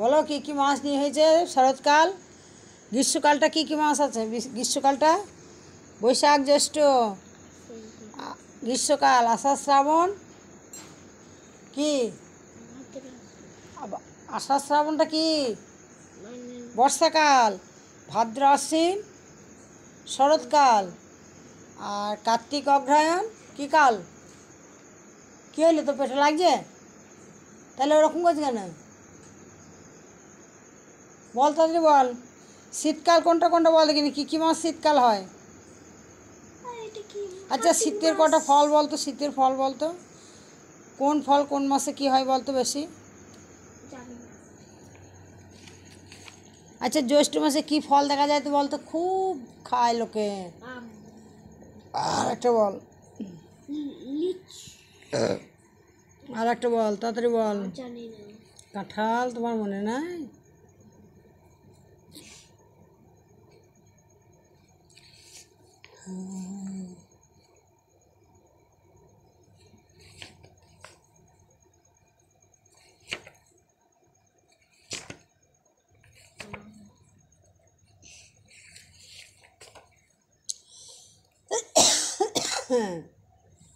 বলো কী কী মাস নিয়ে হয়েছে শরৎকাল? গ্রীষ্মকালটা কী কী মাস আছে? গ্রীষ্মকালটা বৈশাখ জ্যৈষ্ঠ, গ্রীষ্মকাল আষাঢ় শ্রাবণ, কি আষাঢ় শ্রাবণটা কি বর্ষাকাল, ভাদ্র আশ্বিন শরৎকাল, আর কার্তিক অগ্রহায়ণ কী কাল? কী হইলো, তো পেটে লাগছে? তাহলে ওরকম করছে কেন? বল তাড়াতাড়ি বল। শীতকাল কোনটা কোনটা বল দেখিনি, কী কী মাস শীতকাল হয়? আচ্ছা শীতের কটা ফল বলতো, শীতের ফল বলতো, কোন ফল কোন মাসে কি হয় বলতো বেশি? আচ্ছা জ্যৈষ্ঠ মাসে কি ফল দেখা যায় তো বলতো, খুব খায় লোকে? আর একটা বল, আর একটা বল তাড়াতাড়ি বল। কাঁঠাল, তোমার মনে নাই?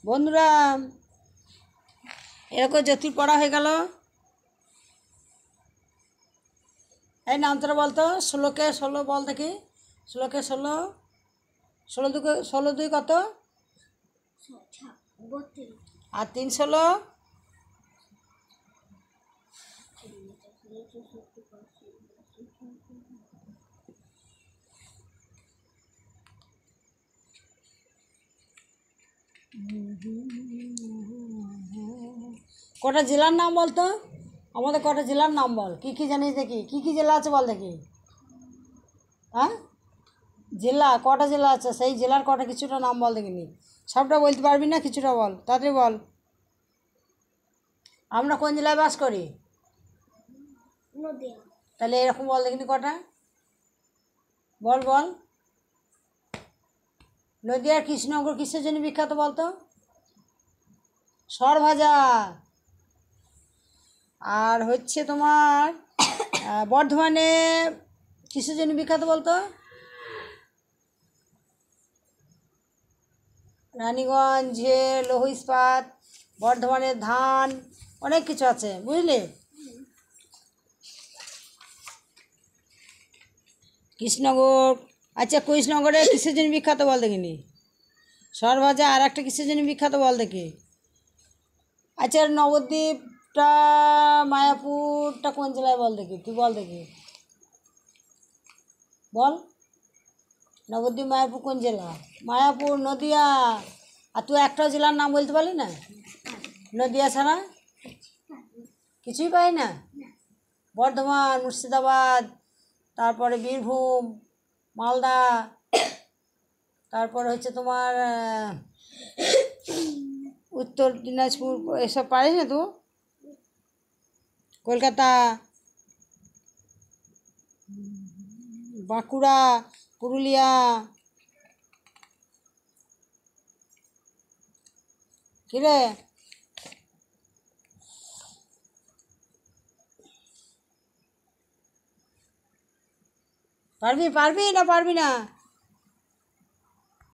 বন্ধুরা এরকম জ্যোতির পড়া হয়ে গেল। এই নামটা বলতো, 16কে 16 বল দেখি, 16কে 16, 16 দুই কত? আর 3 16? কটা জেলার নাম বলতো, আমাদের কটা জেলার নাম বল, কী কী জানিস দেখি, কী কী জেলা আছে বল দেখি। হ্যাঁ জেলা কটা জেলা আছে, সেই জেলার কটা কিছুটা নাম বল দেখিনি। সবটা বলতে পারবি না, কিছুটা বল তাড়াতাড়ি বল। আমরা কোন জেলায় বাস করি? তাহলে এরকম বল দেখিনি কটা, বল বল। নদিয়ার কৃষ্ণনগর কিসের জন্য বিখ্যাত বলতো? সরভাজা। আর হচ্ছে তোমার বর্ধমানে কিসের জন্য বিখ্যাত বলতো? রানীগঞ্জে লৌহ ইস্পাত, বর্ধমানের ধান, অনেক কিছু আছে বুঝলি। কৃষ্ণনগর, আচ্ছা কৃষ্ণনগরে কিসের জন্য বিখ্যাত বল দেখিনি। সরভাজা, আর একটা কিসের জন্য বিখ্যাত বল দেখি। আচ্ছা নবদ্বীপটা মায়াপুরটা কোন জেলায় বল দেখি, তুই বল দেখি, বল। নবদ্বীপ মায়াপুর কোন জেলা? মায়াপুর নদিয়া। আর তুই একটা জেলার নাম বলতে পারলি না নদিয়া ছাড়া? কিছুই পাই না? বর্ধমান, মুর্শিদাবাদ, তারপরে বীরভূম, মালদা, তারপরে হচ্ছে তোমার উত্তর দিনাজপুর, এসব পারিস না তো? কলকাতা, বাঁকুড়া, পুরুলিয়া, কিরে পারবি পারবি না পারবি না?